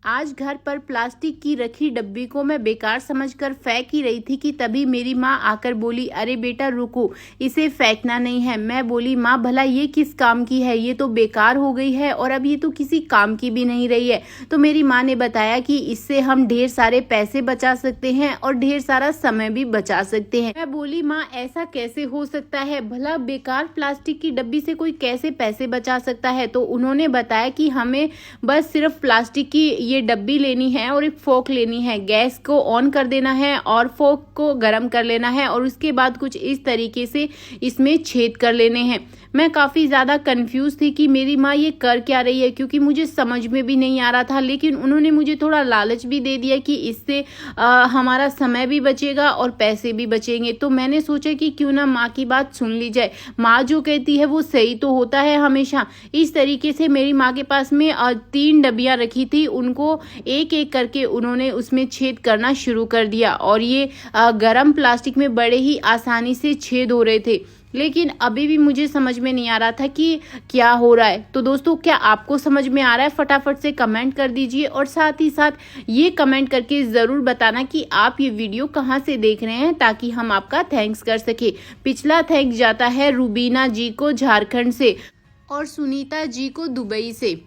आज घर पर प्लास्टिक की रखी डब्बी को मैं बेकार समझकर फेंक ही रही थी कि तभी मेरी माँ आकर बोली, अरे बेटा रुको, इसे फेंकना नहीं है। मैं बोली, माँ भला ये किस काम की है, ये तो बेकार हो गई है और अब ये तो किसी काम की भी नहीं रही है। तो मेरी माँ ने बताया कि इससे हम ढेर सारे पैसे बचा सकते हैं और ढेर सारा समय भी बचा सकते हैं। मैं बोली, माँ ऐसा कैसे हो सकता है, भला बेकार प्लास्टिक की डब्बी से कोई कैसे पैसे बचा सकता है। तो उन्होंने बताया कि हमें बस सिर्फ प्लास्टिक की ये डब्बी लेनी है और एक फोक लेनी है, गैस को ऑन कर देना है और फोक को गर्म कर लेना है और उसके बाद कुछ इस तरीके से इसमें छेद कर लेने हैं। मैं काफ़ी ज़्यादा कंफ्यूज थी कि मेरी माँ ये कर क्या रही है, क्योंकि मुझे समझ में भी नहीं आ रहा था। लेकिन उन्होंने मुझे थोड़ा लालच भी दे दिया कि इससे हमारा समय भी बचेगा और पैसे भी बचेंगे। तो मैंने सोचा कि क्यों ना माँ की बात सुन ली जाए, माँ जो कहती है वो सही तो होता है हमेशा। इस तरीके से मेरी माँ के पास में 3 डब्बियाँ रखी थी, उनको एक एक करके उन्होंने उसमें छेद करना शुरू कर दिया और ये गर्म प्लास्टिक में बड़े ही आसानी से छेद हो रहे थे। लेकिन अभी भी मुझे समझ में नहीं आ रहा था कि क्या हो रहा है। तो दोस्तों, क्या आपको समझ में आ रहा है? फटाफट से कमेंट कर दीजिए और साथ ही साथ ये कमेंट करके ज़रूर बताना कि आप ये वीडियो कहाँ से देख रहे हैं, ताकि हम आपका थैंक्स कर सके। पिछला थैंक्स जाता है रूबीना जी को झारखंड से और सुनीता जी को दुबई से।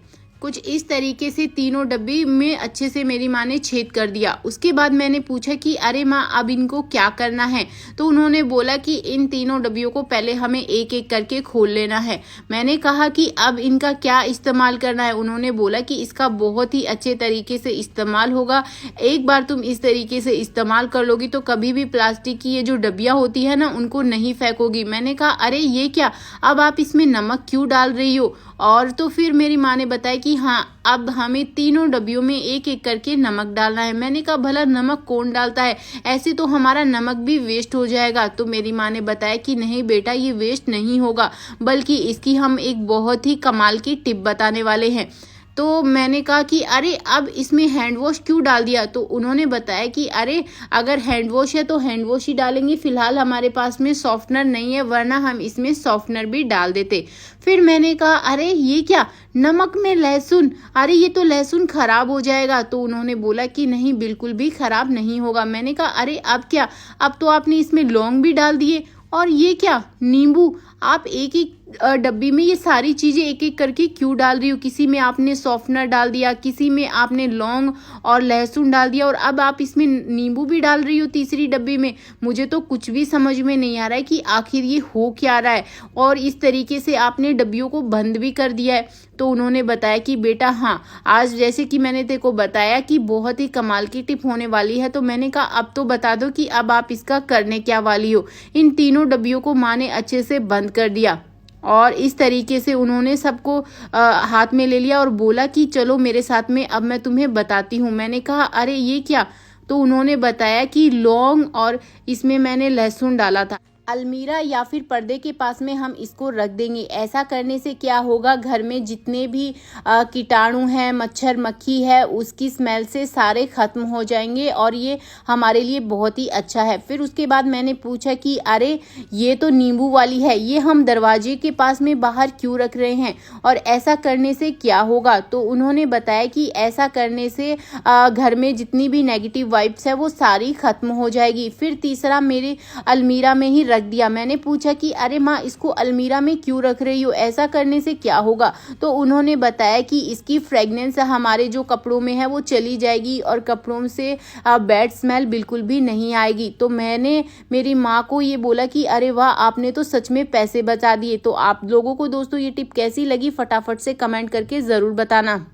कुछ इस तरीके से तीनों डब्बी में अच्छे से मेरी माँ ने छेद कर दिया। उसके बाद मैंने पूछा कि अरे माँ, अब इनको क्या करना है। तो उन्होंने बोला कि इन तीनों डब्बियों को पहले हमें एक एक करके खोल लेना है। मैंने कहा कि अब इनका क्या इस्तेमाल करना है। उन्होंने बोला कि इसका बहुत ही अच्छे तरीके से इस्तेमाल होगा। एक बार तुम इस तरीके से इस्तेमाल कर लोगी तो कभी भी प्लास्टिक की ये जो डब्बियाँ होती है ना, उनको नहीं फेंकोगी। मैंने कहा, अरे ये क्या, अब आप इसमें नमक क्यों डाल रही हो? और तो फिर मेरी माँ ने बताया कि हाँ, अब हमें तीनों डब्बियों में एक एक करके नमक डालना है। मैंने कहा, भला नमक कौन डालता है, ऐसे तो हमारा नमक भी वेस्ट हो जाएगा। तो मेरी माँ ने बताया कि नहीं बेटा, ये वेस्ट नहीं होगा, बल्कि इसकी हम एक बहुत ही कमाल की टिप बताने वाले हैं। तो मैंने कहा कि अरे अब इसमें हैंड वॉश क्यों डाल दिया। तो उन्होंने बताया कि अरे अगर हैंड वॉश है तो हैंड वॉश ही डालेंगे, फिलहाल हमारे पास में सॉफ्टनर नहीं है, वरना हम इसमें सॉफ्टनर भी डाल देते। फिर मैंने कहा, अरे ये क्या, नमक में लहसुन, अरे ये तो लहसुन खराब हो जाएगा। तो उन्होंने बोला कि नहीं, बिल्कुल भी खराब नहीं होगा। मैंने कहा, अरे अब क्या, अब तो आपने इसमें लौंग भी डाल दिए। और ये क्या, नींबू, आप एक एक डब्बी में ये सारी चीज़ें एक एक करके क्यों डाल रही हो? किसी में आपने सॉफ्टनर डाल दिया, किसी में आपने लौंग और लहसुन डाल दिया, और अब आप इसमें नींबू भी डाल रही हो तीसरी डब्बी में। मुझे तो कुछ भी समझ में नहीं आ रहा है कि आखिर ये हो क्या रहा है। और इस तरीके से आपने डब्बियों को बंद भी कर दिया है। तो उन्होंने बताया कि बेटा हाँ, आज जैसे कि मैंने तेरे को बताया कि बहुत ही कमाल की टिप होने वाली है। तो मैंने कहा, अब तो बता दो कि अब आप इसका करने क्या वाली हो। इन तीनों डब्बियों को माँ ने अच्छे से बंद कर दिया और इस तरीके से उन्होंने सबको हाथ में ले लिया और बोला कि चलो मेरे साथ में, अब मैं तुम्हें बताती हूँ। मैंने कहा, अरे ये क्या? तो उन्होंने बताया कि लौंग और इसमें मैंने लहसुन डाला था। अलमीरा या फिर पर्दे के पास में हम इसको रख देंगे। ऐसा करने से क्या होगा, घर में जितने भी कीटाणु हैं, मच्छर मक्खी है, उसकी स्मेल से सारे ख़त्म हो जाएंगे और ये हमारे लिए बहुत ही अच्छा है। फिर उसके बाद मैंने पूछा कि अरे ये तो नींबू वाली है, ये हम दरवाजे के पास में बाहर क्यों रख रहे हैं और ऐसा करने से क्या होगा। तो उन्होंने बताया कि ऐसा करने से घर में जितनी भी नेगेटिव वाइब्स है वो सारी ख़त्म हो जाएगी। फिर तीसरा मेरे अलमीरा में ही रख दिया। मैंने पूछा कि अरे माँ, इसको अलमीरा में क्यों रख रही हो, ऐसा करने से क्या होगा। तो उन्होंने बताया कि इसकी फ्रेगनेंस हमारे जो कपड़ों में है वो चली जाएगी और कपड़ों से बैड स्मेल बिल्कुल भी नहीं आएगी। तो मैंने मेरी माँ को ये बोला कि अरे वाह, आपने तो सच में पैसे बचा दिए। तो आप लोगों को दोस्तों ये टिप कैसी लगी, फटाफट से कमेंट करके ज़रूर बताना।